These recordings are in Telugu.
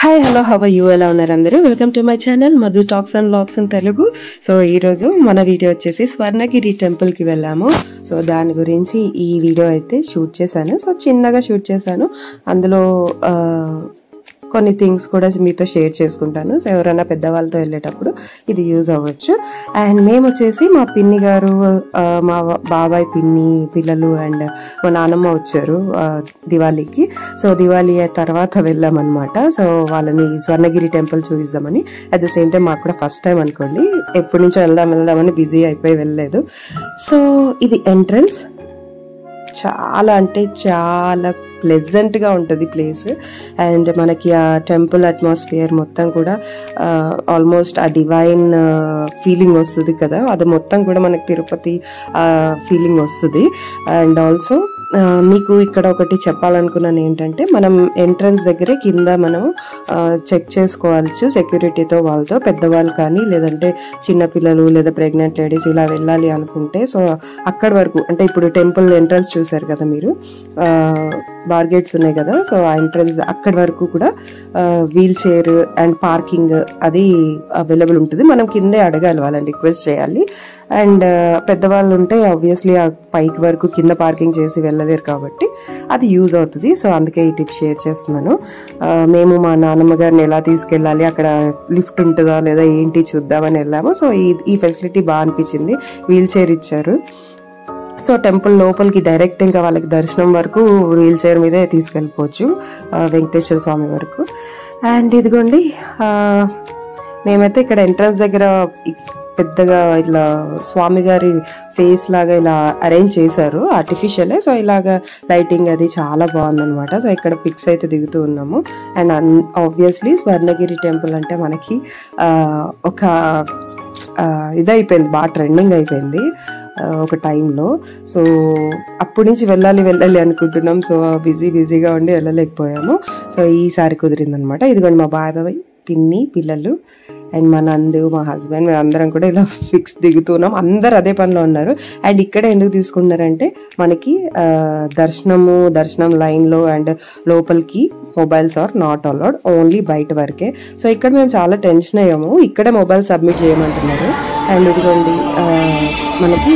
Hi hello how are you ఎలా ఉన్నారు అందరూ welcome to my channel Madhu talks and vlogs in Telugu. So ఈరోజు మన వీడియో వచ్చేసి స్వర్ణగిరి టెంపుల్కి వెళ్ళాము. సో దాని గురించి ఈ వీడియో అయితే షూట్ చేశాను. సో చిన్నగా షూట్ చేశాను. అందులో కొన్ని థింగ్స్ కూడా మీతో షేర్ చేసుకుంటాను. సో ఎవరైనా పెద్దవాళ్ళతో వెళ్ళేటప్పుడు ఇది యూజ్ అవ్వచ్చు. అండ్ మేము వచ్చేసి మా పిన్ని గారు, మా బాబాయ్ పిన్ని పిల్లలు అండ్ మా నాన్నమ్మ వచ్చారు దివాళీకి. సో దివాళీ తర్వాత వెళ్ళామన్నమాట. సో వాళ్ళని స్వర్ణగిరి టెంపుల్ చూపిద్దామని. అట్ ద సేమ్ టైం మాకు కూడా ఫస్ట్ టైం అనుకోండి, ఎప్పటి నుంచో వెళ్దామని బిజీ అయిపోయి వెళ్ళలేదు. సో ఇది ఎంట్రన్స్. చాలా అంటే చాలా ప్లెజెంట్ గా ఉంటుంది ప్లేస్. అండ్ మనకి ఆ టెంపుల్ అట్మాస్ఫియర్ మొత్తం కూడా ఆల్మోస్ట్ ఆ డివైన్ ఫీలింగ్ వస్తుంది కదా, అది మొత్తం కూడా మనకి తిరుపతి ఫీలింగ్ వస్తుంది. అండ్ ఆల్సో మీకు ఇక్కడ ఒకటి చెప్పాలనుకున్నాను ఏంటంటే, మనం ఎంట్రన్స్ దగ్గరే కింద మనం చెక్ చేసుకోవచ్చు సెక్యూరిటీతో, వాళ్ళతో. పెద్దవాళ్ళు కానీ లేదంటే చిన్నపిల్లలు లేదా ప్రెగ్నెంట్ లేడీస్ ఇలా వెళ్ళాలి అనుకుంటే, సో అక్కడి వరకు అంటే ఇప్పుడు టెంపుల్ ఎంట్రన్స్ చూసారు కదా మీరు, బార్గేట్స్ ఉన్నాయి కదా, సో ఆ ఎంట్రన్స్ అక్కడి వరకు కూడా వీల్ చైర్ అండ్ పార్కింగ్ అది అవైలబుల్ ఉంటుంది. మనం కిందే అడగాలి, వాళ్ళని రిక్వెస్ట్ చేయాలి. అండ్ పెద్దవాళ్ళు ఉంటే ఆబ్వియస్లీ ఆ పైకి వరకు కింద పార్కింగ్ చేసి వెళ్ళలేరు కాబట్టి అది యూజ్ అవుతుంది. సో అందుకే ఈ టిప్ షేర్ చేస్తున్నాను. మేము మా నాన్నమ్మ గారిని ఎలా తీసుకెళ్ళాలి, అక్కడ లిఫ్ట్ ఉంటుందా లేదా ఏంటి చూద్దామని వెళ్ళాము. సో ఈ ఫెసిలిటీ బాగా అనిపించింది. వీల్ చైర్ ఇచ్చారు. సో టెంపుల్ లోపలికి డైరెక్ట్ ఇంకా వాళ్ళకి దర్శనం వరకు వీల్ చైర్ మీదే తీసుకెళ్ళిపోవచ్చు, వెంకటేశ్వర స్వామి వరకు. అండ్ ఇదిగోండి, మేమైతే ఇక్కడ ఎంట్రన్స్ దగ్గర పెద్దగా ఇట్లా స్వామి గారి ఫేస్ లాగా ఇలా అరేంజ్ చేశారు, ఆర్టిఫిషియలే. సో ఇలాగా లైటింగ్ అది చాలా బాగుందనమాట. సో ఇక్కడ పిక్స్ అయితే దిగుతూ ఉన్నాము. అండ్ ఆబ్వియస్లీ స్వర్ణగిరి టెంపుల్ అంటే మనకి ఒక ఇదైపోయింది, బాగా ట్రెండింగ్ అయిపోయింది ఒక టైంలో. సో అప్పటి నుంచి వెళ్ళాలి అనుకుంటున్నాం. సో బిజీగా ఉండి వెళ్ళలేకపోయాము. సో ఈసారి కుదిరిందనమాట. ఇదిగోండి మా బాబాయ్ పిన్ని పిల్లలు అండ్ మా నందు, మా హస్బెండ్, మేము అందరం కూడా ఇలా ఫిక్స్ దిగుతున్నాం. అందరు అదే పనిలో ఉన్నారు. అండ్ ఇక్కడ ఎందుకు తీసుకున్నారంటే, మనకి దర్శనం లైన్లో అండ్ లోపలికి mobiles are not allowed, only బయట వరకే. సో ఇక్కడ మేము చాలా టెన్షన్ అయ్యాము, ఇక్కడే మొబైల్ సబ్మిట్ చేయమంటున్నారు. అండ్ ఇదిగోండి మనకి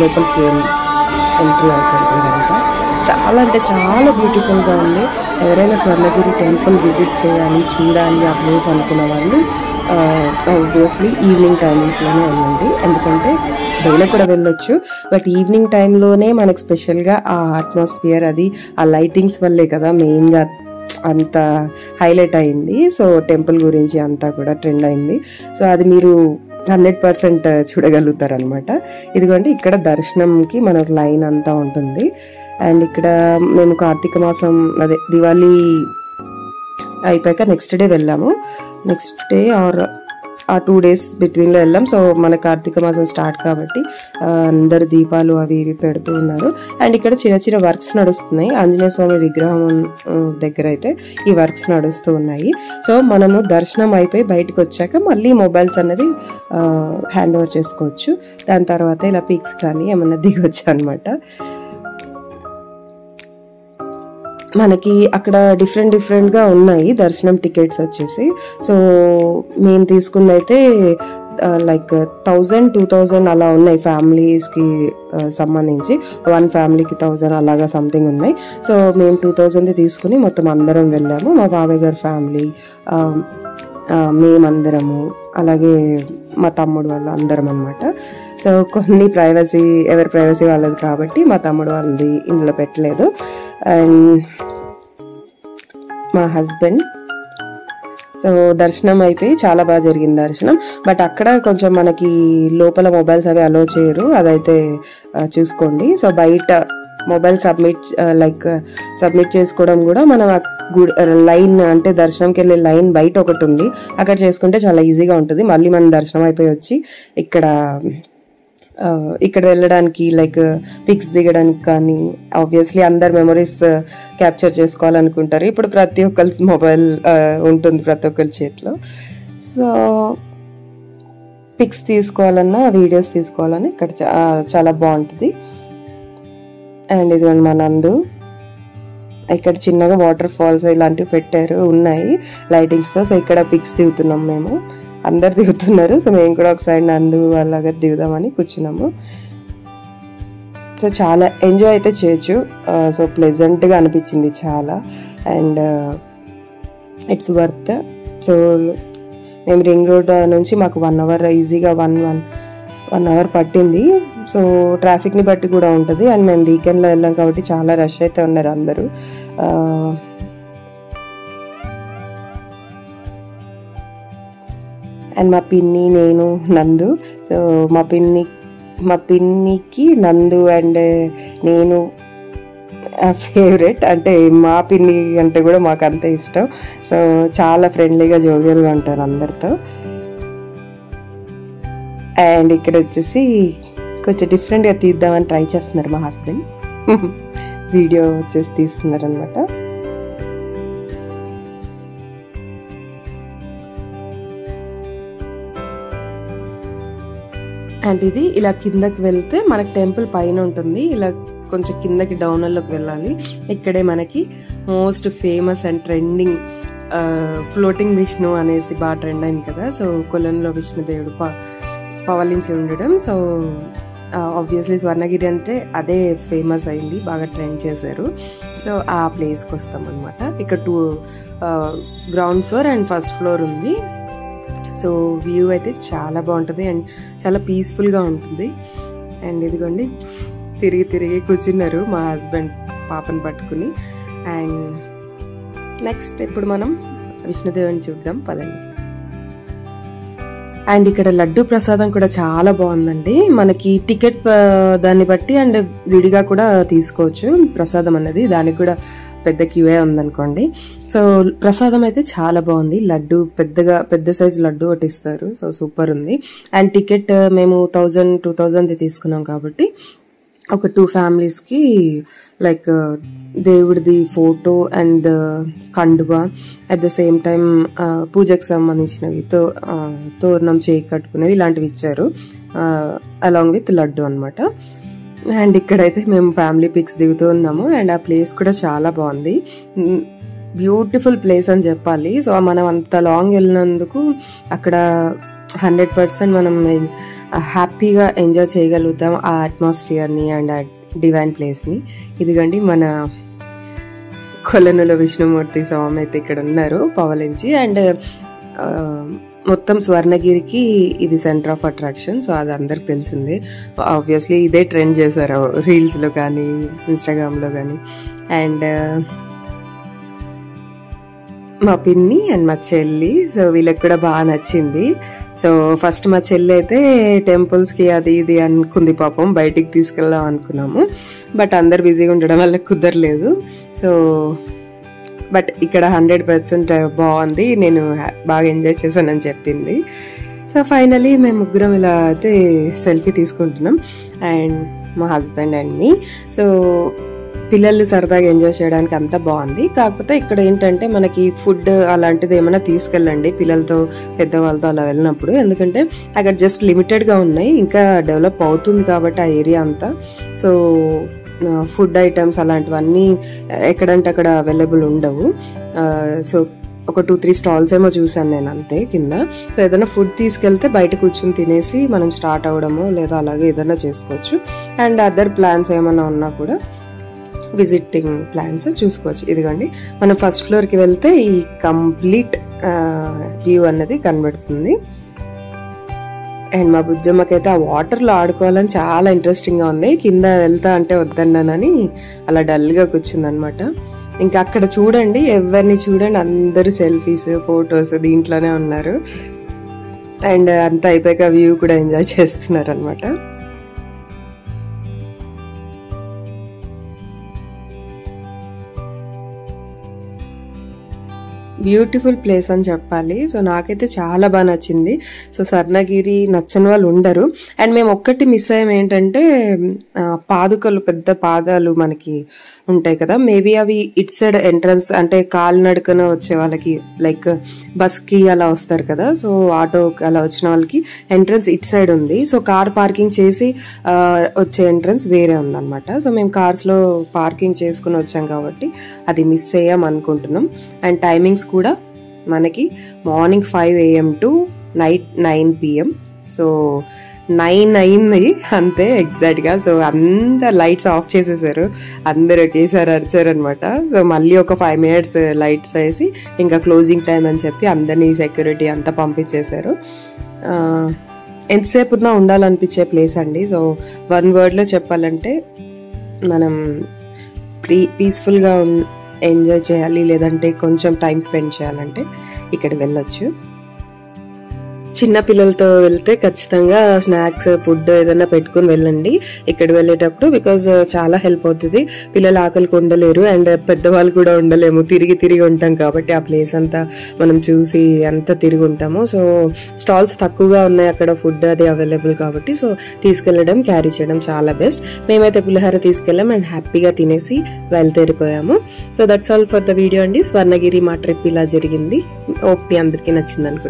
లోపలికి ఎంట్రీ అవుతుంది. చాలా అంటే చాలా బ్యూటిఫుల్గా ఉంది. ఎవరైనా స్వర్ణగిరి టెంపుల్ విజిట్ చేయాలి, చూడాలి ఆ ప్లేస్ అనుకున్న వాళ్ళు ఆబ్వియస్లీ ఈవినింగ్ టైమింగ్స్లోనే వెళ్ళండి. ఎందుకంటే డైలీ కూడా వెళ్ళొచ్చు, బట్ ఈవినింగ్ టైంలోనే మనకు స్పెషల్గా ఆ అట్మాస్ఫియర్ అది ఆ లైటింగ్స్ వల్లే కదా మెయిన్గా అంత హైలైట్ అయింది. సో టెంపుల్ గురించి అంతా కూడా ట్రెండ్ అయింది. సో అది మీరు 100% చూడగలుగుతారు అనమాట. ఇదిగోండి ఇక్కడ దర్శనంకి మనకు లైన్ అంతా ఉంటుంది. అండ్ ఇక్కడ మేము కార్తీక మాసం అదే దివాళీ అయిపోయాక నెక్స్ట్ డే వెళ్ళాము. నెక్స్ట్ డే ఆర్ ఆ 2 days బిట్వీన్లో వెళ్ళాం. సో మన కార్తీక మాసం స్టార్ట్ కాబట్టి అందరు దీపాలు అవి ఇవి పెడుతూ ఉన్నారు. అండ్ ఇక్కడ చిన్న వర్క్స్ నడుస్తున్నాయి. ఆంజనేయ స్వామి విగ్రహం దగ్గర అయితే ఈ వర్క్స్ నడుస్తూ ఉన్నాయి. సో మనము దర్శనం అయిపోయి బయటకు వచ్చాక మళ్ళీ మొబైల్స్ అన్నది హ్యాండ్ ఓవర్ చేసుకోవచ్చు. దాని తర్వాత ఇలా పిక్స్ కానీ ఏమన్నా దిగొచ్చు అనమాట. మనకి అక్కడ డిఫరెంట్గా ఉన్నాయి దర్శనం టికెట్స్ వచ్చేసి. సో మేము తీసుకున్నైతే లైక్ 1000-2000 అలా ఉన్నాయి ఫ్యామిలీస్కి సంబంధించి. 1 ఫ్యామిలీకి 1000 అలాగా సంథింగ్ ఉన్నాయి. సో మేము 2000 తీసుకుని మొత్తం అందరం వెళ్ళాము. మా బాబాయ్ గారి ఫ్యామిలీ, మేమందరము, అలాగే మా తమ్ముడు వాళ్ళు అందరం అనమాట. సో కొన్ని ఎవరి ప్రైవసీ వాళ్ళది కాబట్టి మా తమ్ముడు వాళ్ళది ఇందులో పెట్టలేదు. అండ్ మా హస్బెండ్. సో దర్శనం అయిపోయి చాలా బాగా జరిగింది దర్శనం. బట్ అక్కడ కొంచెం మనకి లోపల మొబైల్స్ అవి అలో చేయరు, అదైతే చూసుకోండి. సో బయట మొబైల్ సబ్మిట్ చేసుకోవడం కూడా మనం లైన్ అంటే దర్శనంకి వెళ్ళే లైన్ బయట ఒకటి ఉంది, అక్కడ చేసుకుంటే చాలా ఈజీగా ఉంటుంది. మళ్ళీ మనం దర్శనం అయిపోయి వచ్చి ఇక్కడ వెళ్ళడానికి లైక్ పిక్స్ దిగడానికి కానీ, ఆబ్వియస్లీ అందరు మెమరీస్ క్యాప్చర్ చేసుకోవాలనుకుంటారు. ఇప్పుడు ప్రతి ఒక్కరి మొబైల్ ఉంటుంది ప్రతి ఒక్కరి చేతిలో. సో పిక్స్ తీసుకోవాలన్నా వీడియోస్ తీసుకోవాలన్నా ఇక్కడ చాలా బాగుంటుంది. అండ్ ఇది మా నందు ఇక్కడ చిన్నగా వాటర్ ఫాల్స్ ఇలాంటివి పెట్టారు, ఉన్నాయి లైటింగ్స్తో. సో ఇక్కడ పిక్స్ దిగుతున్నాం మేము, అందరు దిగుతున్నారు. సో మేము కూడా ఒకసారి నందు అలాగా దిగుదామని కూర్చున్నాము. సో చాలా ఎంజాయ్ అయితే చేయొచ్చు. సో ప్లెజెంట్గా అనిపించింది చాలా, అండ్ ఇట్స్ వర్త్. సో మేము రింగ్ రోడ్ నుంచి మాకు 1 hour ఈజీగా 1 hour పట్టింది. సో ట్రాఫిక్ని బట్టి కూడా ఉంటుంది, అండ్ మేము వీకెండ్లో వెళ్ళాం కాబట్టి చాలా రష్ అయితే ఉన్నారు అందరూ. అండ్ మా పిన్ని, నేను, నందు. సో మా పిన్నికి నందు అండ్ నేను ఫేవరెట్. అంటే మా పిన్ని అంటే కూడా మాకు అంత ఇష్టం. సో చాలా ఫ్రెండ్లీగా జోవియల్గా ఉంటారు అందరితో. అండ్ ఇక్కడ వచ్చేసి కొంచెం డిఫరెంట్గా తీద్దామని ట్రై చేస్తున్నారు మా హస్బెండ్. వీడియో వచ్చేసి తీస్తున్నారు అనమాట. అండ్ ఇది ఇలా కిందకి వెళ్తే మనకి టెంపుల్ పైన ఉంటుంది, ఇలా కొంచెం కిందకి డౌన్లోకి వెళ్ళాలి. ఇక్కడే మనకి most famous and trending floating Vishnu అనేసి బాగా ట్రెండ్ అయింది కదా. సో కొలంలో విష్ణుదేవుడు పవలించి ఉండడం. సో ఆబ్వియస్లీ స్వర్ణగిరి అంటే అదే ఫేమస్ అయింది, బాగా ట్రెండ్ చేశారు. సో ఆ ప్లేస్కి వస్తాం అనమాట. ఇక్కడ 2 ground floor and first floor ఉంది. సో వ్యూ అయితే చాలా బాగుంటుంది అండ్ చాలా పీస్ఫుల్గా ఉంటుంది. అండ్ ఇదిగోండి తిరిగి కూర్చున్నారు మా హస్బెండ్ పాపను పట్టుకుని. అండ్ నెక్స్ట్ ఇప్పుడు మనం విష్ణుదేవుని చూద్దాం పదండి. అండ్ ఇక్కడ లడ్డు ప్రసాదం కూడా చాలా బాగుందండి. మనకి టికెట్ దాన్ని బట్టి అండ్ విడిగా కూడా తీసుకోవచ్చు ప్రసాదం అనేది, దానికి కూడా పెద్ద క్యూఏ ఉందనుకోండి. సో ప్రసాదం అయితే చాలా బాగుంది. లడ్డు పెద్ద సైజు లడ్డు ఒకటి ఇస్తారు. సో సూపర్ ఉంది. అండ్ టికెట్ మేము 1000-2000 తీసుకున్నాం కాబట్టి ఒక 2 ఫ్యామిలీస్కి లైక్ దేవుడిది ఫోటో అండ్ కండువా, అట్ ద సేమ్ టైం పూజకు సంబంధించినవి తోరణం చేయి కట్టుకునేవి ఇలాంటివి ఇచ్చారు, అలాంగ్ విత్ లడ్డు అనమాట. అండ్ ఇక్కడైతే మేము ఫ్యామిలీ పిక్స్ దిగుతూ ఉన్నాము. అండ్ ఆ ప్లేస్ కూడా చాలా బాగుంది, బ్యూటిఫుల్ ప్లేస్ అని చెప్పాలి. సో మనం అంత లాంగ్ వెళ్ళినందుకు అక్కడ 100% మనం హ్యాపీగా ఎంజాయ్ చేయగలుగుతాం ఆ అట్మాస్ఫియర్ని అండ్ ఆ డివైన్ ప్లేస్ని. ఇదిగండి మన కొలనులో విష్ణుమూర్తి స్వామి అయితే ఇక్కడ ఉన్నారు పవలించి. అండ్ మొత్తం స్వర్ణగిరికి ఇది సెంటర్ ఆఫ్ అట్రాక్షన్. సో అది అందరికి తెలిసిందే. ఆబ్వియస్లీ ఇదే ట్రెండ్ చేశారు రీల్స్లో కానీ ఇన్స్టాగ్రామ్లో కానీ. అండ్ మా పిన్ని అండ్ మా చెల్లి, సో వీళ్ళకి కూడా బాగా నచ్చింది. సో ఫస్ట్ మా చెల్లి అయితే టెంపుల్స్కి అది ఇది అనుకుంది పాపం, బయటికి తీసుకెళ్దాం అనుకున్నాము. బట్ అందరు బిజీగా ఉండడం వల్ల కుదరలేదు. సో బట్ ఇక్కడ 100% బాగుంది, నేను బాగా ఎంజాయ్ చేశానని చెప్పింది. సో ఫైనలీ మేము ముగ్గురం ఇలా అయితే సెల్ఫీ తీసుకుంటున్నాం, అండ్ మా హస్బెండ్ అండ్ మీ. సో పిల్లలు సరదాగా ఎంజాయ్ చేయడానికి అంతా బాగుంది. కాకపోతే ఇక్కడ ఏంటంటే మనకి ఫుడ్ అలాంటిది ఏమైనా తీసుకెళ్ళండి పిల్లలతో పెద్దవాళ్ళతో అలా వెళ్ళినప్పుడు, ఎందుకంటే అక్కడ జస్ట్ లిమిటెడ్గా ఉన్నాయి, ఇంకా డెవలప్ అవుతుంది కాబట్టి ఆ ఏరియా అంతా. సో ఫుడ్ ఐటమ్స్ అలాంటివన్నీ ఎక్కడంటే అక్కడ అవైలబుల్ ఉండవు. సో ఒక 2-3 స్టాల్స్ ఏమో చూసాను నేను అంతే కింద. సో ఏదైనా ఫుడ్ తీసుకెళ్తే బయట కూర్చొని తినేసి మనం స్టార్ట్ అవ్వడము లేదా అలాగే ఏదైనా చేసుకోవచ్చు. అండ్ అదర్ ప్లాన్స్ ఏమైనా ఉన్నా కూడా విజిటింగ్ ప్లాన్స్ చూసుకోవచ్చు. ఇదిగోండి మనం ఫస్ట్ ఫ్లోర్కి వెళ్తే ఈ కంప్లీట్ వ్యూ అన్నది కనబడుతుంది. అండ్ మా బుజ్జమ్మకైతే ఆ వాటర్లో ఆడుకోవాలని చాలా ఇంట్రెస్టింగ్గా ఉంది. కింద వెళ్తా అంటే వద్దన్నానని అలా డల్గా కూర్చుందనమాట. ఇంకా అక్కడ చూడండి, ఎవరిని చూడండి అందరూ సెల్ఫీస్ ఫొటోస్ దీంట్లోనే ఉన్నారు. అండ్ అంతా అయిపోయాక వ్యూ కూడా ఎంజాయ్ చేస్తున్నారు అనమాట. బ్యూటిఫుల్ ప్లేస్ అని చెప్పాలి. సో నాకైతే చాలా బాగా నచ్చింది. సో స్వర్ణగిరి నచ్చని వాళ్ళు ఉండరు. అండ్ మేము ఒక్కటి మిస్ అయ్యాం ఏంటంటే పాదుకలు, పెద్ద పాదాలు మనకి ఉంటాయి కదా, మేబీ అవి ఇట్ సైడ్ ఎంట్రన్స్ అంటే కాలినడకన వచ్చే వాళ్ళకి లైక్ బస్కి అలా వస్తారు కదా, సో ఆటోకి అలా వచ్చిన వాళ్ళకి ఎంట్రన్స్ ఇట్ సైడ్ ఉంది. సో కార్ పార్కింగ్ చేసి వచ్చే ఎంట్రన్స్ వేరే ఉందన్నమాట. సో మేము కార్స్లో పార్కింగ్ చేసుకుని వచ్చాం కాబట్టి అది మిస్ అయ్యాం అనుకుంటున్నాం. అండ్ టైమింగ్స్ కూడా మనకి morning 5 AM to night 9 PM. So 9 అయింది అంతే ఎగ్జాక్ట్గా. సో అంతా లైట్స్ ఆఫ్ చేసేసారు, అందరు ఒకేసారి అరిచారు అనమాట. సో మళ్ళీ ఒక 5 minutes లైట్స్ వేసి ఇంకా క్లోజింగ్ టైం అని చెప్పి అందరినీ సెక్యూరిటీ అంతా పంపించేశారు. ఎంతసేపు ఉన్నా ఉండాలనిపించే ప్లేస్ అండి. సో 1 wordలో చెప్పాలంటే మనం పీస్ఫుల్గా ఎంజాయ్ చేయాలి, లేదంటే కొంచెం టైం స్పెండ్ చేయాలంటే ఇక్కడ వెళ్ళొచ్చు. చిన్న పిల్లలతో వెళ్తే ఖచ్చితంగా స్నాక్స్, ఫుడ్ ఏదైనా పెట్టుకుని వెళ్ళండి ఇక్కడ వెళ్ళేటప్పుడు. బికాజ్ చాలా హెల్ప్ అవుతుంది. పిల్లలు ఆకలికి ఉండలేరు అండ్ పెద్దవాళ్ళు కూడా ఉండలేము, తిరిగి ఉంటాం కాబట్టి ఆ ప్లేస్ అంతా మనం చూసి అంతా తిరిగి ఉంటాము. సో స్టాల్స్ తక్కువగా ఉన్నాయి అక్కడ, ఫుడ్ అది అవైలబుల్ కాబట్టి సో తీసుకెళ్లడం, క్యారీ చేయడం చాలా బెస్ట్. మేమైతే పులిహోర తీసుకెళ్ళాం అండ్ హ్యాపీగా తినేసి బయలుదేరిపోయాము. So that's all for the video అండి. స్వర్ణగిరి మా ట్రిప్ ఇలా జరిగింది. ఓపి అందరికీ నచ్చింది అనుకుంటున్నాను.